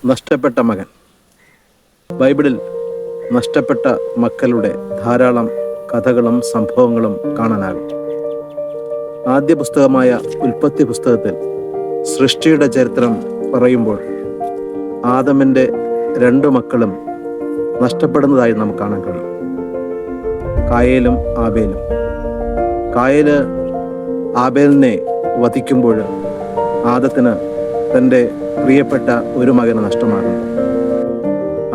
നഷ്ടപ്പെട്ട മകൻ. ബൈബിളിൽ നഷ്ടപ്പെട്ട മക്കളുടെ ധാരാളം കഥകളും സംഭവങ്ങളും കാണാനാകും. ആദ്യ പുസ്തകമായ ഉൽപ്പത്തി പുസ്തകത്തിൽ സൃഷ്ടിയുടെ ചരിത്രം പറയുമ്പോൾ ആദമിൻ്റെ 2 മക്കളും നഷ്ടപ്പെടുന്നതായി നമുക്ക് കാണാൻ കഴിയും. കായേലും ആബേലും. കായേല് ആബേലിനെ വധിക്കുമ്പോൾ ആദത്തിന് തൻ്റെ പ്രിയപ്പെട്ട ഒരു മകന് നഷ്ടമാകുന്നു.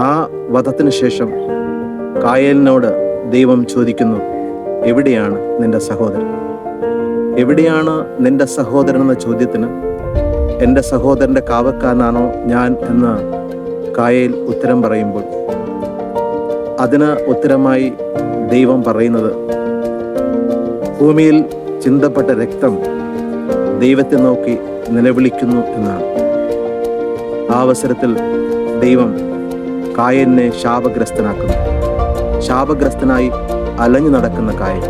ആ വധത്തിന് ശേഷം കായേലിനോട് ദൈവം ചോദിക്കുന്നു, എവിടെയാണ് നിന്റെ സഹോദരൻ? എവിടെയാണ് നിന്റെ സഹോദരൻ എന്ന ചോദ്യത്തിന് എൻ്റെ സഹോദരൻ്റെ കാവക്കാരനാണോ ഞാൻ എന്ന് കായേൽ ഉത്തരം പറയുമ്പോൾ അതിന് ഉത്തരമായി ദൈവം പറയുന്നത്, ഭൂമിയിൽ ചിന്തപ്പെട്ട രക്തം ദൈവത്തെ നോക്കി നിലവിളിക്കുന്നു എന്നാണ്. ആ അവസരത്തിൽ ദൈവം കായേലിനെ ശാപഗ്രസ്തനാക്കുന്നു. ശാപഗ്രസ്തനായി അലഞ്ഞു നടക്കുന്ന കായേൽ.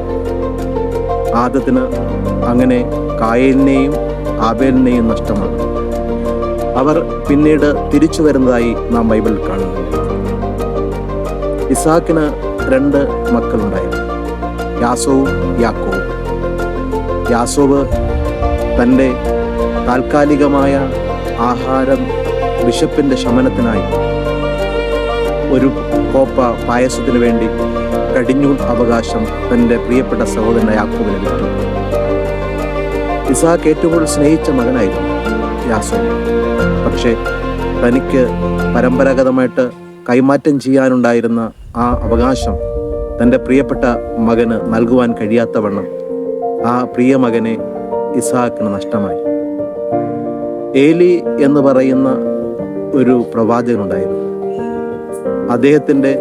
ആദത്തിന് അങ്ങനെ കായേലിനെയും ആബേലിനെയും നഷ്ടമാണ്. അവർ പിന്നീട് തിരിച്ചു വരുന്നതായി നാം ബൈബിളിൽ കാണുന്നുണ്ട്. ഇസാക്കിന് 2 മക്കളുണ്ടായിരുന്നു, യാസോവും യാക്കോവും. യാസോവ് തൻ്റെ താൽക്കാലികമായ ആഹാരം വിശപ്പിൻ്റെ ശമനത്തിനായി ഒരു കോപ്പ പായസത്തിന് വേണ്ടി കടിഞ്ഞൂൽ അവകാശം തൻ്റെ പ്രിയപ്പെട്ട സഹോദരൻ യാക്കോബിന് വിട്ടു. ഇസാക്ക് ഏറ്റവും കൂടുതൽ സ്നേഹിച്ച മകനായിരുന്നു യാസോവ്. പക്ഷേ തനിക്ക് പരമ്പരാഗതമായിട്ട് കൈമാറ്റം ചെയ്യാനുണ്ടായിരുന്ന ആ അവകാശം തൻ്റെ പ്രിയപ്പെട്ട മകന് നൽകുവാൻ കഴിയാത്തവണ്ണം ആ പ്രിയ മകനെ ഇസാക്കിന് നഷ്ടമായി. ഏലി എന്ന് പറയുന്ന ഒരു പ്രവാചകനുണ്ടായിരുന്നു. അദ്ദേഹത്തിൻ്റെ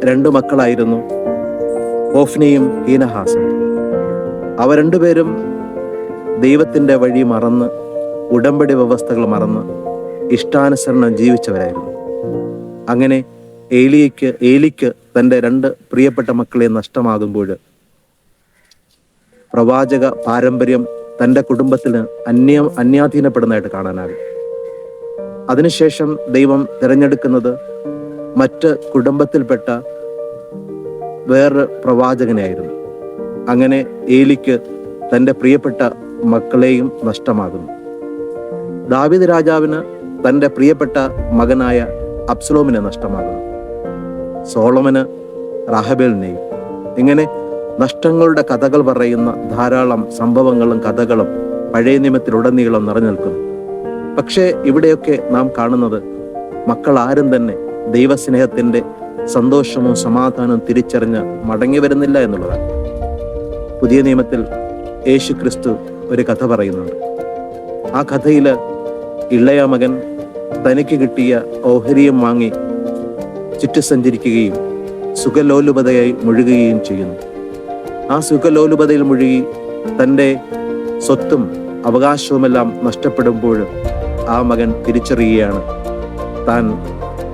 2 മക്കളായിരുന്നു ഓഫ്നിയും ഹീനഹാസും. അവ 2 പേരും ദൈവത്തിൻ്റെ വഴി മറന്ന്, ഉടമ്പടി വ്യവസ്ഥകൾ മറന്ന് ഇഷ്ടാനുസരണം ജീവിച്ചവരായിരുന്നു. അങ്ങനെ ഏലിക്ക് തൻ്റെ 2 പ്രിയപ്പെട്ട മക്കളെ നഷ്ടമാകുമ്പോൾ പ്രവാചക പാരമ്പര്യം തൻ്റെ കുടുംബത്തിന് അന്യാധീനപ്പെടുന്നതായിട്ട് കാണാനാകും. അതിനുശേഷം ദൈവം തിരഞ്ഞെടുക്കുന്നത് മറ്റ് കുടുംബത്തിൽപ്പെട്ട വേറെ പ്രവാചകനായിരുന്നു. അങ്ങനെ ഏലിക്ക് തൻ്റെ പ്രിയപ്പെട്ട മക്കളെയും നഷ്ടമാകുന്നു. ദാവീദ് രാജാവിന് തൻ്റെ പ്രിയപ്പെട്ട മകനായ അബ്സലോമിനെ നഷ്ടമാകുന്നു. സോളമന് റാഹബേലിനെയും. ഇങ്ങനെ നഷ്ടങ്ങളുടെ കഥകൾ പറയുന്ന ധാരാളം സംഭവങ്ങളും കഥകളും പഴയ നിയമത്തിലുടനീളം നിറഞ്ഞു നിൽക്കുന്നു. പക്ഷേ ഇവിടെയൊക്കെ നാം കാണുന്നത് മക്കൾ ആരും തന്നെ ദൈവസ്നേഹത്തിൻ്റെ സന്തോഷവും സമാധാനവും തിരിച്ചറിഞ്ഞ് മടങ്ങി വരുന്നില്ല എന്നുള്ളതാണ്. പുതിയ നിയമത്തിൽ യേശു ക്രിസ്തു ഒരു കഥ പറയുന്നുണ്ട്. ആ കഥയിൽ ഇളയ മകൻ തനിക്ക് കിട്ടിയ ഓഹരിയും വാങ്ങി ചുറ്റി സഞ്ചരിക്കുകയും സുഖലോലുപതയായി മുഴുകുകയും ചെയ്യുന്നു. ആ സുഖലോലുപതയിൽ മുഴുകി തൻ്റെ സ്വത്തും അവകാശവുമെല്ലാം നഷ്ടപ്പെടുമ്പോൾ ആ മകൻ തിരിച്ചറിയുകയാണ് താൻ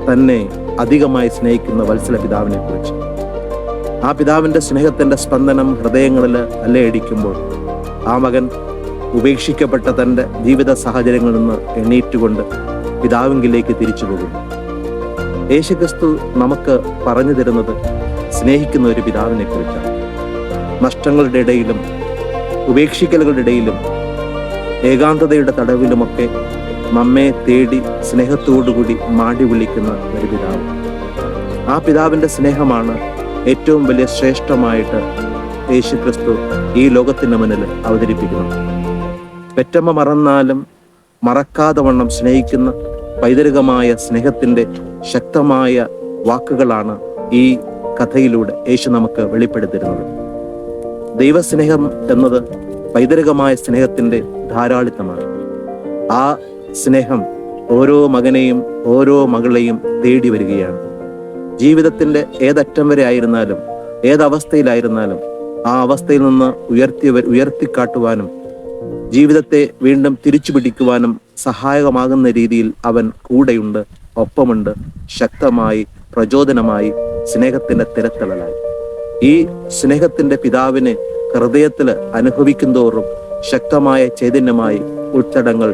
തന്നെ അധികമായി സ്നേഹിക്കുന്ന വത്സല പിതാവിനെ കുറിച്ച്. ആ പിതാവിൻ്റെ സ്നേഹത്തിൻ്റെ സ്പന്ദനം ഹൃദയങ്ങളിൽ അലയടിക്കുമ്പോൾ ആ മകൻ ഉപേക്ഷിക്കപ്പെട്ട തൻ്റെ ജീവിത സാഹചര്യങ്ങളിൽ നിന്ന് എണ്ണീറ്റുകൊണ്ട് പിതാവിങ്കിലേക്ക് തിരിച്ചു പോകുന്നു. യേശുക്രിസ്തു നമുക്ക് പറഞ്ഞു തരുന്നത് സ്നേഹിക്കുന്ന ഒരു പിതാവിനെ കുറിച്ചാണ്. നഷ്ടങ്ങളുടെ ഇടയിലും ഉപേക്ഷിക്കലുകളുടെ ഇടയിലും ഏകാന്തതയുടെ തടവിലുമൊക്കെ നമ്മെ തേടി സ്നേഹത്തോടുകൂടി മാടി വിളിക്കുന്ന ഒരു പിതാവ്. ആ പിതാവിൻ്റെ സ്നേഹമാണ് ഏറ്റവും വലിയ ശ്രേഷ്ഠമായിട്ട് യേശുക്രിസ്തു ഈ ലോകത്തിന് മുന്നിൽ അവതരിപ്പിക്കുന്നത്. പെറ്റമ്മ മറന്നാലും മറക്കാതെ വണ്ണം സ്നേഹിക്കുന്ന പൈതൃകമായ സ്നേഹത്തിൻ്റെ ശക്തമായ വാക്കുകളാണ് ഈ കഥയിലൂടെ യേശു നമുക്ക് വെളിപ്പെടുത്തിരുന്നത്. ദൈവസ്നേഹം എന്നത് പൈതൃകമായ സ്നേഹത്തിൻ്റെ ധാരാളിത്തമാണ്. ആ സ്നേഹം ഓരോ മകനെയും ഓരോ മകളെയും തേടി വരികയാണ്. ജീവിതത്തിൻ്റെ ഏതറ്റം വരെ ആയിരുന്നാലും ഏതവസ്ഥയിലായിരുന്നാലും ആ അവസ്ഥയിൽ നിന്ന് ഉയർത്തിക്കാട്ടുവാനും ജീവിതത്തെ വീണ്ടും തിരിച്ചു പിടിക്കുവാനും സഹായകമാകുന്ന രീതിയിൽ അവൻ കൂടെയുണ്ട്, ഒപ്പമുണ്ട്, ശക്തമായി, പ്രചോദനമായി, സ്നേഹത്തിൻ്റെ തിരത്തളലായി. ഈ സ്നേഹത്തിൻ്റെ പിതാവിനെ ഹൃദയത്തിൽ അനുഭവിക്കുന്തോറും ശക്തമായ ചൈതന്യമായി ഉൾത്തടങ്ങൾ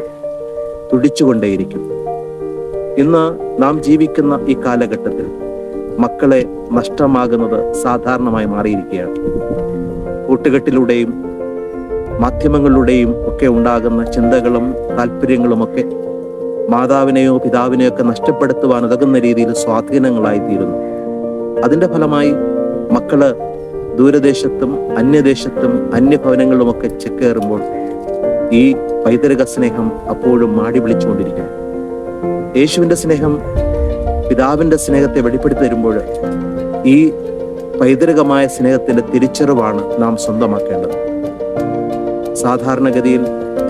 തുടിച്ചുകൊണ്ടേയിരിക്കും. ഇന്ന് നാം ജീവിക്കുന്ന ഈ കാലഘട്ടത്തിൽ മക്കളെ നഷ്ടമാകുന്നത് സാധാരണമായി മാറിയിരിക്കുകയാണ്. കൂട്ടുകെട്ടിലൂടെയും മാധ്യമങ്ങളിലൂടെയും ഒക്കെ ഉണ്ടാകുന്ന ചിന്തകളും താല്പര്യങ്ങളുമൊക്കെ മാതാവിനെയോ പിതാവിനെയോ ഒക്കെ നഷ്ടപ്പെടുത്തുവാൻ ഉതകുന്ന രീതിയിൽ സ്വാധീനങ്ങളായി തീരുന്നു. അതിന്റെ ഫലമായി മക്കള് ദൂരദേശത്തും അന്യദേശത്തും അന്യഭവനങ്ങളിലുമൊക്കെ ചെക്കേറുമ്പോൾ ഈ പൈതൃക സ്നേഹം അപ്പോഴും മാടി വിളിച്ചുകൊണ്ടിരിക്കണം. യേശുവിന്റെ സ്നേഹം പിതാവിന്റെ സ്നേഹത്തെ വെളിപ്പെടുത്തി തരുമ്പോൾ ഈ പൈതൃകമായ സ്നേഹത്തിന്റെ തിരിച്ചറിവാണ് നാം സ്വന്തമാക്കേണ്ടത്. സാധാരണഗതിയിൽ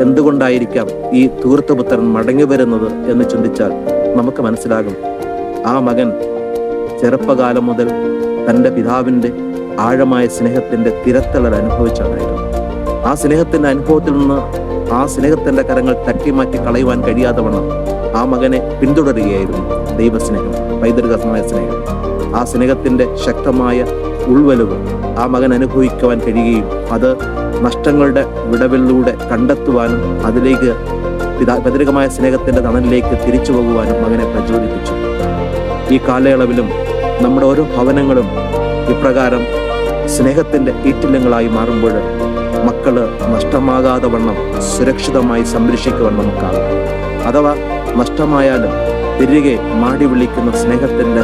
എന്തുകൊണ്ടായിരിക്കാം ഈ ധൂർത്തപുത്രൻ മടങ്ങി വരുന്നത് എന്ന് ചിന്തിച്ചാൽ നമുക്ക് മനസ്സിലാകും. ആ മകൻ ചെറുപ്പകാലം മുതൽ തൻ്റെ പിതാവിൻ്റെ ആഴമായ സ്നേഹത്തിന്റെ തിരത്തലൽ അനുഭവിച്ചാണായിരുന്നു. ആ സ്നേഹത്തിന്റെ അനുഭവത്തിൽ നിന്ന് ആ സ്നേഹത്തിന്റെ കരങ്ങൾ തട്ടിമാറ്റി കളയുവാൻ കഴിയാതെ വണ്ണം ആ മകനെ പിന്തുടരുകയായിരുന്നു ദൈവസ്നേഹം, പൈതൃകമായ സ്നേഹം. ആ സ്നേഹത്തിന്റെ ശക്തമായ ഉൾവലിവ് ആ മകൻ അനുഭവിക്കുവാൻ കഴിയുകയും അത് നഷ്ടങ്ങളുടെ വിടവിലൂടെ കണ്ടെത്തുവാനും അതിലേക്ക് പൈതൃകമായ സ്നേഹത്തിന്റെ തണലിലേക്ക് തിരിച്ചു പോകുവാനും മകനെ പ്രചോദിപ്പിച്ചു. ഈ കാലയളവിലും നമ്മുടെ ഓരോ ഭവനങ്ങളും ഇപ്രകാരം സ്നേഹത്തിന്റെ ഈറ്റില്ലങ്ങളായി മാറുമ്പോൾ മക്കള് നഷ്ടമാകാതെ വണ്ണം സുരക്ഷിതമായി സംരക്ഷിക്കുവാൻ നമുക്കാകും. അഥവാ നഷ്ടമായാലും തിരികെ മാടി വിളിക്കുന്ന സ്നേഹത്തിന്റെ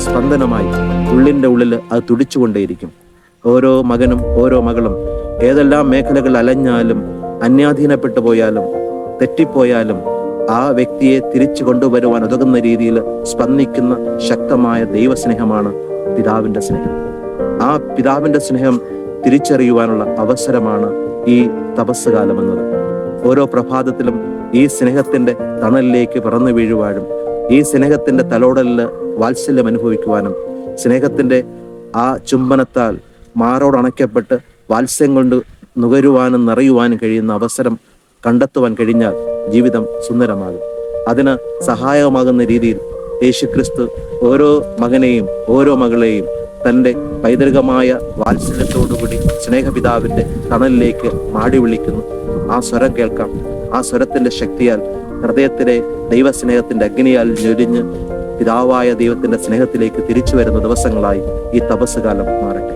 സ്പന്ദനമായി ഉള്ളിന്റെ ഉള്ളിൽ അത് തുടിച്ചുകൊണ്ടേയിരിക്കും. ഓരോ മകനും ഓരോ മകളും ഏതെല്ലാം മേഖലകൾ അലഞ്ഞാലും അന്യാധീനപ്പെട്ടു പോയാലും തെറ്റിപ്പോയാലും ആ വ്യക്തിയെ തിരിച്ചു കൊണ്ടുവരുവാൻ ഉതകുന്ന രീതിയിൽ സ്പന്ദിക്കുന്ന ശക്തമായ ദൈവസ്നേഹമാണ് പിതാവിന്റെ സ്നേഹം. ആ പിതാവിന്റെ സ്നേഹം തിരിച്ചറിയുവാനുള്ള അവസരമാണ് ഈ തപസ് കാലം എന്നത്. ഓരോ പ്രഭാതത്തിലും ഈ സ്നേഹത്തിന്റെ തണലിലേക്ക് പറന്നു വീഴുവാനും ഈ സ്നേഹത്തിന്റെ തലോടലില് വാത്സല്യം അനുഭവിക്കുവാനും സ്നേഹത്തിന്റെ ആ ചുംബനത്താൽ മാറോടണയ്ക്കപ്പെട്ട് വാത്സ്യം കൊണ്ട് നുകരുവാനും നിറയുവാനും കഴിയുന്ന അവസരം കണ്ടെത്തുവാൻ കഴിഞ്ഞാൽ ജീവിതം സുന്ദരമാകും. അതിന് സഹായകമാകുന്ന രീതിയിൽ യേശുക്രിസ്തു ഓരോ മകനെയും ഓരോ മകളെയും തൻ്റെ പൈതൃകമായ വാത്സല്യത്തോടുകൂടി സ്നേഹപിതാവിന്റെ തണലിലേക്ക് മാടി വിളിക്കുന്നു. ആ സ്വരം കേൾക്കാം. ആ സ്വരത്തിന്റെ ശക്തിയാൽ ഹൃദയത്തിലെ ദൈവസ്നേഹത്തിന്റെ അഗ്നിയാൽ ഞൊരിഞ്ഞ് പിതാവായ ദൈവത്തിന്റെ സ്നേഹത്തിലേക്ക് തിരിച്ചു വരുന്ന ദിവസങ്ങളായി ഈ തപസ്സുകാലം മാറട്ടെ.